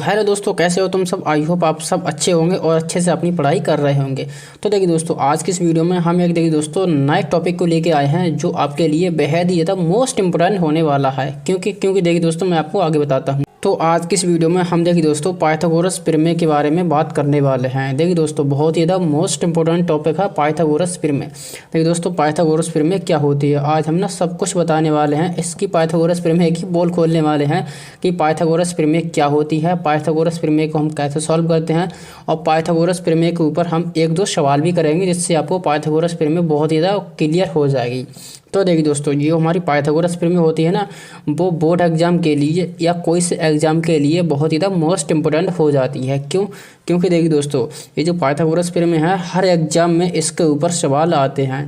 Hello दोस्तों, कैसे हो तुम सब। आई होप आप सब अच्छे होंगे और अच्छे से अपनी पढ़ाई कर रहे होंगे। तो देखिए दोस्तों, आज की इस वीडियो में हम एक देखिए दोस्तों नए टॉपिक को लेके आए हैं जो आपके लिए बेहद ही ज़्यादा मोस्ट इंपोर्टेंट होने वाला है। क्योंकि देखिए दोस्तों, मैं आपको आगे बताता हूँ। तो आज की इस वीडियो में हम देखिए दोस्तों पाइथागोरस प्रमेय के बारे में बात करने वाले हैं। देखिए दोस्तों, बहुत ही ज़्यादा मोस्ट इंपोर्टेंट टॉपिक है पाइथागोरस प्रमेय। देखिए दोस्तों, पाइथागोरस प्रमेय क्या होती है, आज हम ना सब कुछ बताने वाले हैं। इसकी पाइथागोरस प्रमेय की बोल खोलने वाले हैं कि पाइथागोरस प्रमेय क्या होती है, पाइथागोरस प्रमेय को हम कैसे सॉल्व करते हैं, और पाइथागोरस प्रमेय के ऊपर हम एक दो सवाल भी करेंगे जिससे आपको पाइथागोरस प्रमेय बहुत ही ज़्यादा क्लियर हो जाएगी। तो देखिए दोस्तों, ये हमारी पाइथागोरस प्रमेय होती है ना, वो बोर्ड एग्जाम के लिए या कोई से एग्जाम के लिए बहुत ही ज़्यादा मोस्ट इंपोर्टेंट हो जाती है। क्योंकि देखिए दोस्तों, ये जो पाइथागोरस प्रमेय है हर एग्जाम में इसके ऊपर सवाल आते हैं।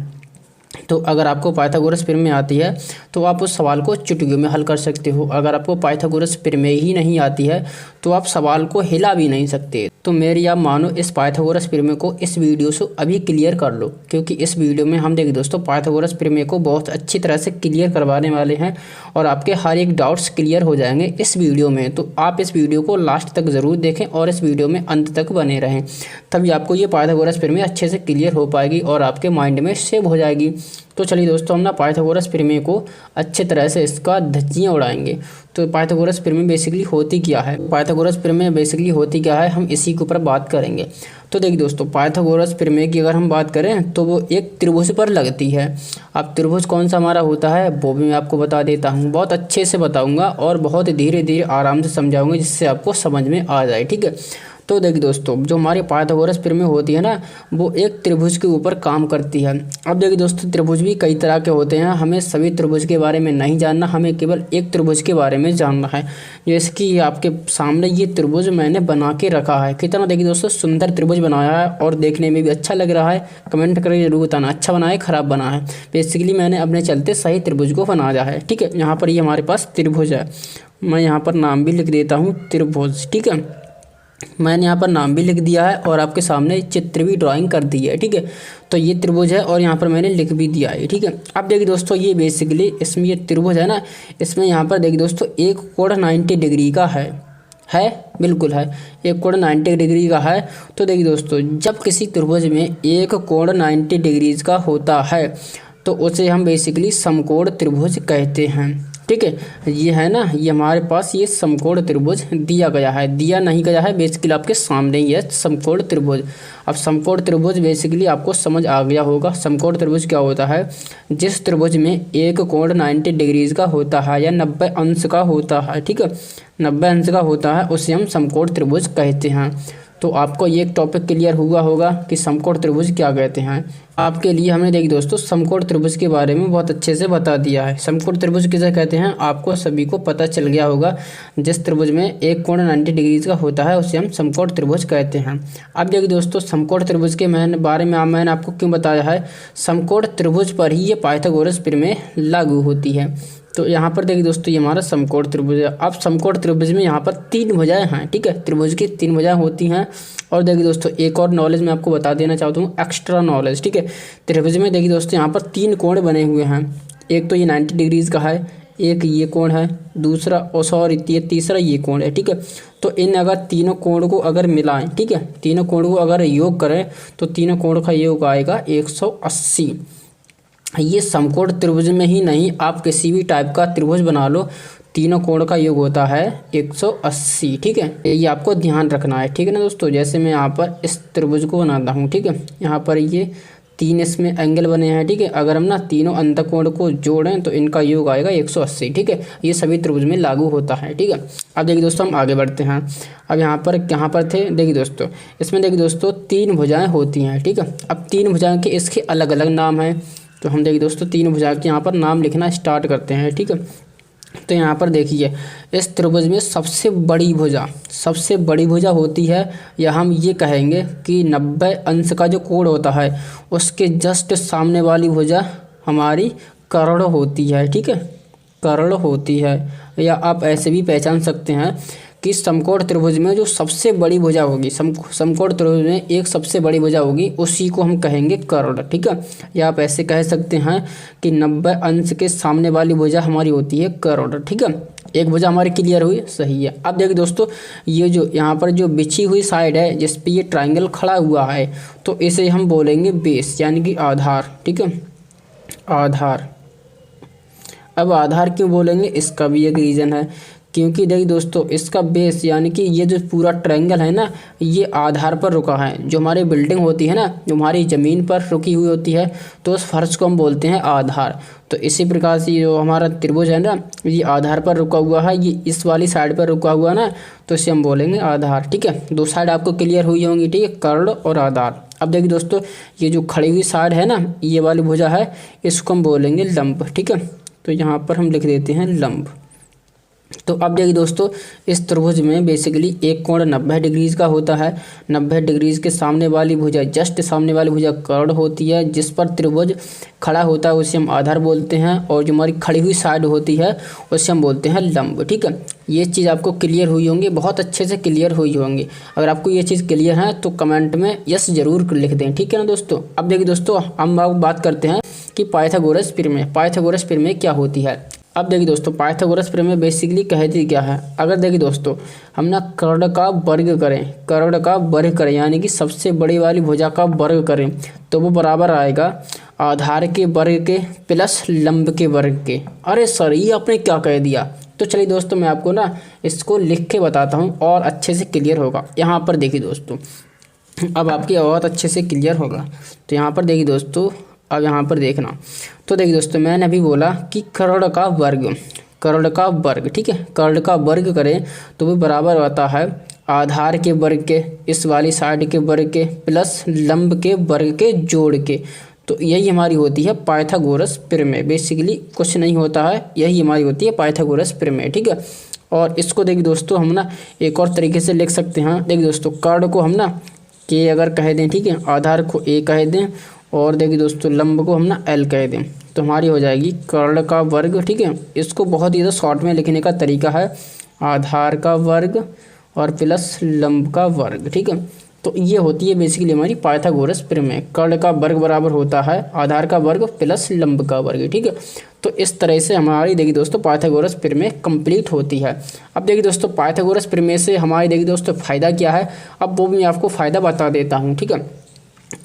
तो अगर आपको पाइथागोरस प्रमेय आती है तो आप उस सवाल को चुटकियों में हल कर सकते हो। अगर आपको पाइथागोरस प्रमेय ही नहीं आती है तो आप सवाल को हिला भी नहीं सकते। तो मेरी आप मानो इस पाइथागोरस प्रमेय को इस वीडियो से अभी क्लियर कर लो, क्योंकि इस वीडियो में हम देखिए दोस्तों पाइथागोरस प्रमेय को बहुत अच्छी तरह से क्लियर करवाने वाले हैं और आपके हर एक डाउट्स क्लियर हो जाएंगे इस वीडियो में। तो आप इस वीडियो को लास्ट तक ज़रूर देखें और इस वीडियो में अंत तक बने रहें, तभी आपको ये पाइथागोरस प्रमेय अच्छे से क्लियर हो पाएगी और आपके माइंड में सेव हो जाएगी। तो चलिए दोस्तों, हम ना पाइथागोरस प्रमेय को अच्छे तरह से इसका धज्जियाँ उड़ाएंगे। तो पाइथागोरस प्रमेय बेसिकली होती क्या है, पाइथागोरस प्रमेय बेसिकली होती क्या है, हम इसी के ऊपर बात करेंगे। तो देखिए दोस्तों, पाइथागोरस प्रमेय की अगर हम बात करें तो वो एक त्रिभुज पर लगती है। अब त्रिभुज कौन सा हमारा होता है वो भी मैं आपको बता देता हूँ, बहुत अच्छे से बताऊँगा और बहुत धीरे धीरे आराम से समझाऊँगा जिससे आपको समझ में आ जाए, ठीक है। तो देखिए दोस्तों, जो हमारी पाइथागोरस प्रमेय होती है ना, वो एक त्रिभुज के ऊपर काम करती है। अब देखिए दोस्तों, त्रिभुज भी कई तरह के होते हैं, हमें सभी त्रिभुज के बारे में नहीं जानना, हमें केवल एक त्रिभुज के बारे में जानना है। जैसे कि आपके सामने ये त्रिभुज मैंने बना के रखा है, कितना देखिए दोस्तों सुंदर त्रिभुज बनाया है और देखने में भी अच्छा लग रहा है। कमेंट करके जरूर बताना अच्छा बना है खराब बना है। बेसिकली मैंने अपने चलते सही त्रिभुज को बनाया है, ठीक है। यहाँ पर ये हमारे पास त्रिभुज है, मैं यहाँ पर नाम भी लिख देता हूँ त्रिभुज, ठीक है। मैंने यहाँ पर नाम भी लिख दिया है और आपके सामने चित्र भी ड्राइंग कर दी है, ठीक है। तो ये त्रिभुज है और यहाँ पर मैंने लिख भी दिया है, ठीक है। अब देखिए दोस्तों, ये बेसिकली इसमें ये त्रिभुज है ना, इसमें यहाँ पर देखिए दोस्तों एक कोण 90 डिग्री का है बिल्कुल है, एक कोण 90 डिग्री का है। तो देखिए दोस्तों, जब किसी त्रिभुज में एक कोण 90 डिग्रीज का होता है तो उसे हम बेसिकली समकोण त्रिभुज कहते हैं, ठीक है। ये है ना, ये हमारे पास ये समकोण त्रिभुज दिया गया है, दिया नहीं गया है, बेसिकली आपके सामने ही है समकोण त्रिभुज। अब समकोण त्रिभुज बेसिकली आपको समझ आ गया होगा। समकोण त्रिभुज क्या होता है, जिस त्रिभुज में एक कोण 90 डिग्रीज का होता है या 90 अंश का होता है, ठीक है, 90 अंश का होता है, उसे हम समकोण त्रिभुज कहते हैं। तो आपको ये एक टॉपिक क्लियर हुआ होगा कि समकोण त्रिभुज क्या कहते हैं। आपके लिए हमने देखिए दोस्तों समकोण त्रिभुज के बारे में बहुत अच्छे से बता दिया है। समकोण त्रिभुज किसे कहते हैं आपको सभी को पता चल गया होगा। जिस त्रिभुज में एक कोण 90 डिग्री का होता है उसे हम समकोण त्रिभुज कहते हैं। अब देखिए दोस्तों, समकोण त्रिभुज के बारे में मैंने आपको क्यों बताया है, समकोण त्रिभुज पर ही ये पाइथागोरस प्रमेय लागू होती है। तो यहाँ पर देखिए दोस्तों, ये हमारा समकोण त्रिभुज है। अब समकोण त्रिभुज में यहाँ पर 3 भुजाएं हैं, ठीक है, त्रिभुज की 3 भुजाएं होती हैं। और देखिए दोस्तों, एक और नॉलेज मैं आपको बता देना चाहता हूँ, एक्स्ट्रा नॉलेज, ठीक है। त्रिभुज में देखिए दोस्तों यहाँ पर 3 कोण बने हुए हैं। एक तो ये 90 डिग्रीज का है, एक ये कोण है, दूसरा तीसरा ये कोण है, ठीक है। तो इन अगर तीनों कोण को अगर मिलाएं, ठीक है, तीनों कोण को अगर योग करें तो तीनों कोण का योग आएगा 180। ये समकोण त्रिभुज में ही नहीं, आप किसी भी टाइप का त्रिभुज बना लो, तीनों कोण का योग होता है 180, ठीक है। ये आपको ध्यान रखना है, ठीक है ना दोस्तों। जैसे मैं यहाँ पर इस त्रिभुज को बनाता हूँ, ठीक है, यहाँ पर ये 3 इसमें एंगल बने हैं, ठीक है। अगर हम ना तीनों अंतःकोण को जोड़ें तो इनका योग आएगा 180, ठीक है। ये सभी त्रिभुज में लागू होता है, ठीक है। अब देखिए दोस्तों, हम आगे बढ़ते हैं। अब यहाँ पर थे, देखिए दोस्तों, इसमें देखिए दोस्तों 3 भुजाएं होती हैं, ठीक है। अब 3 भुजाएं के इसके अलग अलग नाम हैं। तो हम देखिए दोस्तों 3 भुजा के यहाँ पर नाम लिखना स्टार्ट करते हैं, ठीक है। तो यहाँ पर देखिए, इस त्रिभुज में सबसे बड़ी भुजा होती है, या हम ये कहेंगे कि 90 अंश का जो कोण होता है उसके जस्ट सामने वाली भुजा हमारी कर्ण होती है, ठीक है, कर्ण होती है। या आप ऐसे भी पहचान सकते हैं कि समकोण त्रिभुज में जो सबसे बड़ी भुजा होगी, समकोण त्रिभुज में एक सबसे बड़ी भुजा होगी, उसी को हम कहेंगे कर्ण। ठीक है, या आप ऐसे कह सकते हैं कि 90 अंश के सामने वाली भुजा हमारी होती है कर्ण। ठीक है, एक भुजा हमारी क्लियर हुई, सही है। अब देखिए दोस्तों, ये जो यहाँ पर जो बिछी हुई साइड है जिस पे ये ट्राइंगल खड़ा हुआ है, तो इसे हम बोलेंगे बेस यानी कि आधार। ठीक है, आधार। अब आधार क्यों बोलेंगे, इसका भी एक रीज़न है, क्योंकि देखिए दोस्तों, इसका बेस यानी कि ये जो पूरा ट्रायंगल है ना, ये आधार पर रुका है। जो हमारी बिल्डिंग होती है ना, जो हमारी ज़मीन पर रुकी हुई होती है, तो उस फर्श को हम बोलते हैं आधार। तो इसी प्रकार से जो हमारा त्रिभुज है ना, ये आधार पर रुका हुआ है, ये इस वाली साइड पर रुका हुआ ना, तो इसे हम बोलेंगे आधार। ठीक है, दो साइड आपको क्लियर हुई होंगी। ठीक है, कर्ण और आधार। अब देखिए दोस्तों, ये जो खड़ी हुई साइड है ना, ये वाली भुजा है, इसको हम बोलेंगे लंब। ठीक है, तो यहाँ पर हम लिख देते हैं लंब। तो अब देखिए दोस्तों, इस त्रिभुज में बेसिकली एक कोण 90 डिग्रीज का होता है। 90 डिग्रीज के सामने वाली भुजा, जस्ट सामने वाली भुजा कर्ण होती है, जिस पर त्रिभुज खड़ा होता है उसे हम आधार बोलते हैं, और जो हमारी खड़ी हुई साइड होती है उसे हम बोलते हैं लंब। ठीक है, ये चीज़ आपको क्लियर हुई होंगी, बहुत अच्छे से क्लियर हुई होंगी। अगर आपको ये चीज़ क्लियर है तो कमेंट में यस जरूर लिख दें। ठीक है ना दोस्तों। अब देखिए दोस्तों, हम अब बात करते हैं कि पाइथागोरस प्रमेय, पाइथागोरस प्रमेय क्या होती है। अब देखिए दोस्तों, पाइथागोरस प्रमेय बेसिकली कहती क्या है। अगर देखिए दोस्तों, हम ना कर्ण का वर्ग करें, कर्ण का वर्ग करें यानी कि सबसे बड़ी वाली भुजा का वर्ग करें, तो वो बराबर आएगा आधार के वर्ग के प्लस लंब के वर्ग के। अरे सर, ये आपने क्या कह दिया। तो चलिए दोस्तों, मैं आपको ना इसको लिख के बताता हूँ और अच्छे से क्लियर होगा। यहाँ पर देखिए दोस्तों, अब आपके बहुत अच्छे से क्लियर होगा। तो यहाँ पर देखिए दोस्तों, अब यहाँ पर देखना, तो देखिए दोस्तों, मैंने अभी बोला कि कर्ण का वर्ग, कर्ण का वर्ग। ठीक है, कर्ण का वर्ग करें तो वो बराबर आता है आधार के वर्ग के, इस वाली साइड के वर्ग के, प्लस लंब के वर्ग के जोड़ के। तो यही हमारी होती है पाइथागोरस प्रमेय। बेसिकली कुछ नहीं होता है, यही हमारी होती है पाइथागोरस प्रमेय। ठीक है, और इसको देखिए दोस्तों, हम ना एक और तरीके से लिख सकते हैं। देखिए दोस्तों, कर्ण को हम ना के अगर कह दें, ठीक है, आधार को ए कह दें, और देखिए दोस्तों लंब को हम ना एल कह दें, तो हमारी हो जाएगी कर्ण का वर्ग। ठीक है, इसको बहुत ही शॉर्ट में लिखने का तरीका है आधार का वर्ग और प्लस लंब का वर्ग। ठीक है, तो ये होती है बेसिकली हमारी पाइथागोरस प्रमेय। कर्ण का वर्ग बराबर होता है आधार का वर्ग प्लस लंब का वर्ग। ठीक है, तो इस तरह से हमारी देखिए दोस्तों पाइथागोरस प्रमेय कंप्लीट होती है। अब देखिए दोस्तों, पाइथागोरस प्रमेय से हमारी देखिए दोस्तों फ़ायदा क्या है, अब वो भी मैं आपको फ़ायदा बता देता हूँ। ठीक है,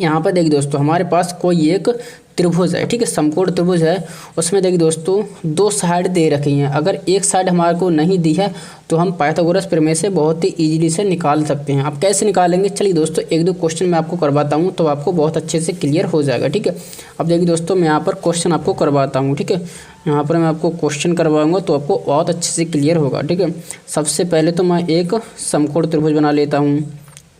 यहाँ पर देखिए दोस्तों, हमारे पास कोई एक त्रिभुज है। ठीक है, समकोण त्रिभुज है, उसमें देखिए दोस्तों दो साइड दे रखी हैं। अगर एक साइड हमारे को नहीं दी है तो हम पाइथागोरस प्रमेय से बहुत ही इजीली से निकाल सकते हैं। आप कैसे निकालेंगे, चलिए दोस्तों एक दो क्वेश्चन मैं आपको करवाता हूँ, तो आपको बहुत अच्छे से क्लियर हो जाएगा। ठीक है, अब देखिए दोस्तों, मैं यहाँ पर क्वेश्चन आपको करवाता हूँ। ठीक है, यहाँ पर मैं आपको क्वेश्चन करवाऊँगा तो आपको बहुत अच्छे से क्लियर होगा। ठीक है, सबसे पहले तो मैं एक समकोण त्रिभुज बना लेता हूँ।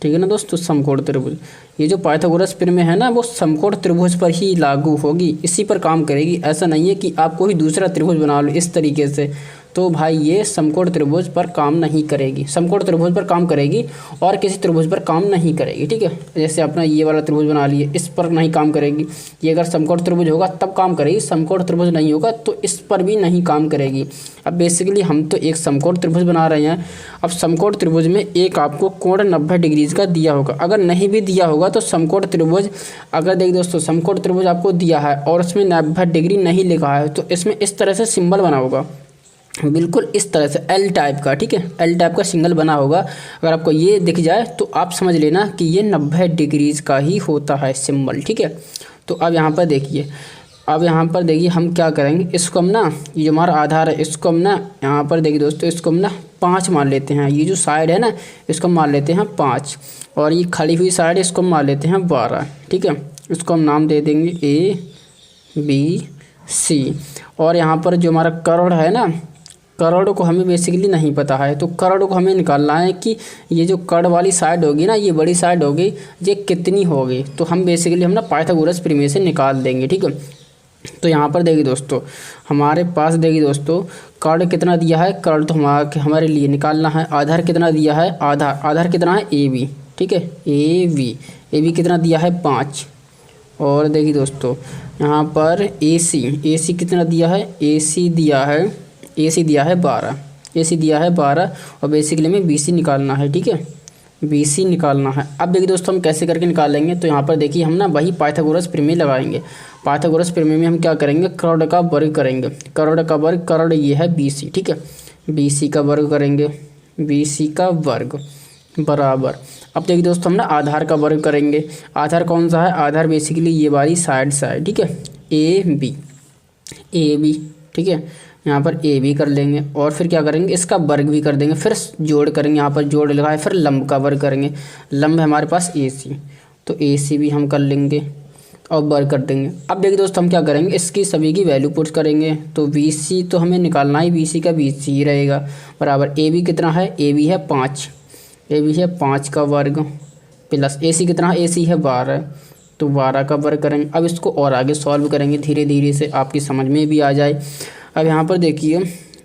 ठीक है ना दोस्तों, समकोण त्रिभुज, ये जो पाइथागोरस प्रमेय है ना, वो समकोण त्रिभुज पर ही लागू होगी, इसी पर काम करेगी। ऐसा नहीं है कि आप कोई दूसरा त्रिभुज बना लो इस तरीके से, तो भाई ये समकोण त्रिभुज पर काम नहीं करेगी। समकोण त्रिभुज पर काम करेगी और किसी त्रिभुज पर काम नहीं करेगी। ठीक है, जैसे अपना ये वाला त्रिभुज बना लिए, इस पर नहीं काम करेगी। ये अगर समकोण त्रिभुज होगा तब काम करेगी, समकोण त्रिभुज नहीं होगा तो इस पर भी नहीं काम करेगी। अब बेसिकली हम तो एक समकोण त्रिभुज बना रहे हैं। अब समकोण त्रिभुज में एक आपको कोण 90 डिग्रीज का दिया होगा। अगर नहीं भी दिया होगा तो समकोण त्रिभुज, अगर देखिए दोस्तों समकोण त्रिभुज आपको दिया है और उसमें 90 डिग्री नहीं लिखा है, तो इसमें इस तरह से सिंबल बना होगा, बिल्कुल इस तरह से एल टाइप का। ठीक है, एल टाइप का सिंगल बना होगा। अगर आपको ये दिख जाए तो आप समझ लेना कि ये 90 डिग्रीज का ही होता है सिंबल। ठीक है, तो अब यहाँ पर देखिए, अब यहाँ पर देखिए हम क्या करेंगे, इसको हम ना, ये जो हमारा आधार है इसको हम ना, यहाँ पर देखिए दोस्तों, इसको हम ना 5 मान लेते हैं। ये जो साइड है ना, इसको हम मान लेते हैं 5, और ये खड़ी हुई साइड इसको हम मान लेते हैं 12। ठीक है, इसको हम नाम दे देंगे ABC। और यहाँ पर जो हमारा कर्ण है ना, कर्ण को हमें बेसिकली नहीं पता है, तो कर्ण को हमें निकालना है कि ये जो कर्ण वाली साइड होगी ना, ये बड़ी साइड होगी, ये कितनी होगी। तो हम बेसिकली हम ना पाइथागोरस प्रमेय से निकाल देंगे। ठीक है, तो यहाँ पर देखिए दोस्तों, हमारे पास देखिए दोस्तों कर्ण कितना दिया है, कर्ण तो हमारे लिए निकालना है। आधार कितना दिया है, आधार कितना है AB। ठीक है, AB कितना दिया है 5। और देखिए दोस्तों यहाँ पर AC कितना दिया है, AC दिया है 12। AC दिया है 12 और बेसिकली हमें BC निकालना है। ठीक है, BC निकालना है। अब देखिए दोस्तों हम कैसे करके निकालेंगे, तो यहाँ पर देखिए हम ना वही पाइथागोरस प्रमेय लगाएंगे। पाइथागोरस प्रमेय में हम क्या करेंगे, करोड़ का वर्ग करेंगे। करोड़ का वर्ग, करोड़ ये है BC। ठीक है, BC का वर्ग करेंगे, BC का वर्ग बराबर। अब देखिए दोस्तों हम ना आधार का वर्ग करेंगे। आधार कौन सा है, आधार बेसिकली ये वाली साइड से है। ठीक है, AB। ठीक है, यहाँ पर AB कर लेंगे और फिर क्या करेंगे, इसका वर्ग भी कर देंगे, फिर जोड़ करेंगे। यहाँ पर जोड़ लगा है, फिर लंब का वर्ग करेंगे। लंब है हमारे पास AC, तो AC भी हम कर लेंगे और वर्ग कर देंगे। अब देखिए दोस्तों हम क्या करेंगे, इसकी सभी की वैल्यू पुट करेंगे। तो BC तो हमें निकालना ही, BC का BC ही रहेगा बराबर। AB कितना है, AB है 5, AB है 5 का वर्ग प्लस AC कितना है, AC है 12, तो 12 का वर्ग करेंगे। अब इसको और आगे सॉल्व करेंगे धीरे धीरे से, आपकी समझ में भी आ जाए। अब यहाँ पर देखिए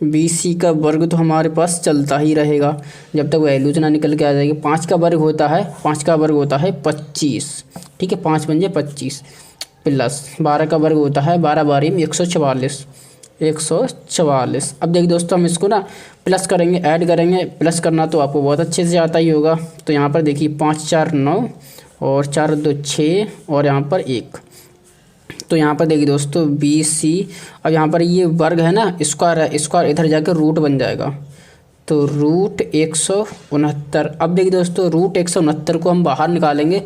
BC का वर्ग तो हमारे पास चलता ही रहेगा जब तक वैल्यूज ना निकल के आ जाएगी। 5 का वर्ग होता है, 5 का वर्ग होता है 25। ठीक है, 5 पंजे 25 प्लस 12 का वर्ग होता है 12 बारी में 144। 144। अब देखिए दोस्तों हम इसको ना प्लस करेंगे, ऐड करेंगे। प्लस करना तो आपको बहुत अच्छे से आता ही होगा। तो यहाँ पर देखिए 5 4 9 और 4 2 6 और यहाँ पर 1। तो यहाँ पर देखिए दोस्तों BC, अब यहाँ पर ये वर्ग है ना, स्क्वायर है, स्क्वायर इधर जाकर रूट बन जाएगा, तो रूट 169। अब देखिए दोस्तों रूट 169 को हम बाहर निकालेंगे।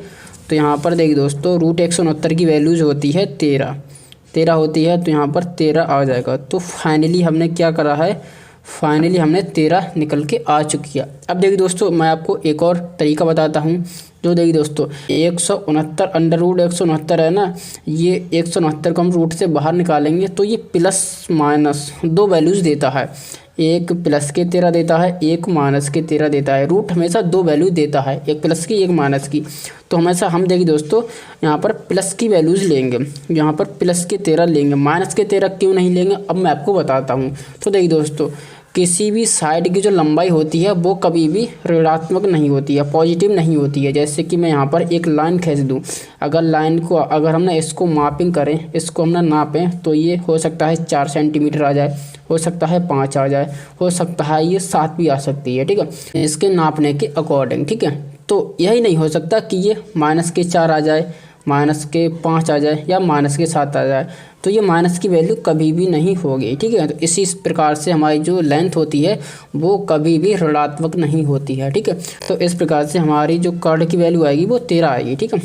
तो यहाँ पर देखिए दोस्तों रूट 169 की वैल्यूज होती है 13 होती है, तो यहाँ पर 13 आ जाएगा। तो फाइनली हमने क्या करा है, फाइनली हमने 13 निकल के आ चुकी है। अब देखिए दोस्तों मैं आपको एक और तरीका बताता हूँ। जो देखिए दोस्तों 169 अंडर रूट 169 है ना, ये 169 को हम रूट से बाहर निकालेंगे तो ये प्लस माइनस दो वैल्यूज़ देता है। एक प्लस के 13 देता है, एक माइनस के 13 देता है। रूट हमेशा दो वैल्यू देता है, एक प्लस की एक माइनस की। तो हमेशा हम देखिए दोस्तों यहाँ पर प्लस की वैल्यूज़ लेंगे, यहाँ पर प्लस के 13 लेंगे, माइनस के 13 क्यों नहीं लेंगे अब मैं आपको बताता हूँ। तो देखिए दोस्तों किसी भी साइड की जो लंबाई होती है वो कभी भी ऋणात्मक नहीं होती है, पॉजिटिव नहीं होती है। जैसे कि मैं यहाँ पर एक लाइन खींच दूँ, अगर लाइन को अगर हमने इसको मापिंग करें, इसको हमने नापें तो ये हो सकता है 4 सेंटीमीटर आ जाए, हो सकता है 5 आ जाए, हो सकता है ये 7 भी आ सकती है। ठीक है, इसके नापने के अकॉर्डिंग। ठीक है, तो यही नहीं हो सकता कि ये माइनस के 4 आ जाए, माइनस के 5 आ जाए या माइनस के 7 आ जाए, तो ये माइनस की वैल्यू कभी भी नहीं होगी। ठीक है, तो इसी प्रकार से हमारी जो लेंथ होती है वो कभी भी ऋणात्मक नहीं होती है। ठीक है, तो इस प्रकार से हमारी जो कर्ण की वैल्यू आएगी वो 13 आएगी। ठीक है,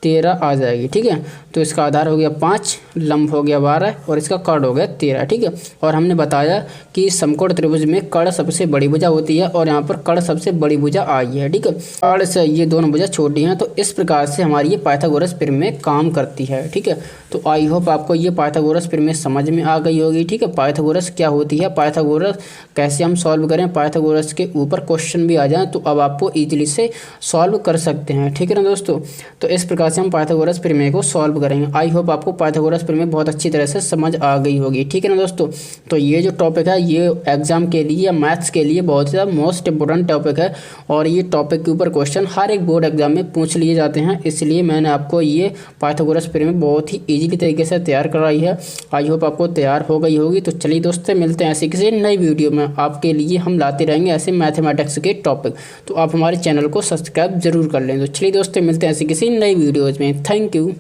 13 आ जाएगी। ठीक है, तो इसका आधार हो गया 5, लंब हो गया 12 और इसका कर्ण हो गया 13। ठीक है, और हमने बताया कि समकोण त्रिभुज में कर्ण सबसे बड़ी भुजा होती है और यहाँ पर कर्ण सबसे बड़ी भुजा आई है। ठीक है, कर्ण से ये दोनों भुजा छोटी हैं, तो इस प्रकार से हमारी ये पाइथागोरस प्रमेय काम करती है। ठीक है, तो आई होप आपको ये पाइथागोरस प्रमेय समझ में आ गई होगी। ठीक है, पाइथागोरस क्या होती है, पाइथागोरस कैसे हम सॉल्व करें, पाइथागोरस के ऊपर क्वेश्चन भी आ जाए तो अब आपको ईजिली से सॉल्व कर सकते हैं। ठीक है ना दोस्तों, तो इस प्रकार से हम पाइथागोरस प्रमेय को सॉल्व करेंगे। आई होप आपको पाइथागोरस प्रमेय बहुत अच्छी तरह से समझ आ गई होगी। ठीक है ना दोस्तों, तो ये जो टॉपिक है ये एग्जाम के लिए या मैथ्स के लिए बहुत ज़्यादा मोस्ट इंपोर्टेंट टॉपिक है और ये टॉपिक के ऊपर क्वेश्चन हर एक बोर्ड एग्जाम में पूछ लिए जाते हैं, इसलिए मैंने आपको ये पाइथागोरस प्रमेय बहुत ही ईजिली तरीके से तैयार कराई है। आई होप आपको तैयार हो गई होगी। तो चलिए दोस्तों मिलते हैं ऐसे किसी नई वीडियो में, आपके लिए हम लाते रहेंगे ऐसे मैथमेटिक्स के टॉपिक, तो आप हमारे चैनल को सब्सक्राइब जरूर कर लें। तो चलिए दोस्तों मिलते हैं ऐसे किसी नई वीडियोज़ में। Thank you.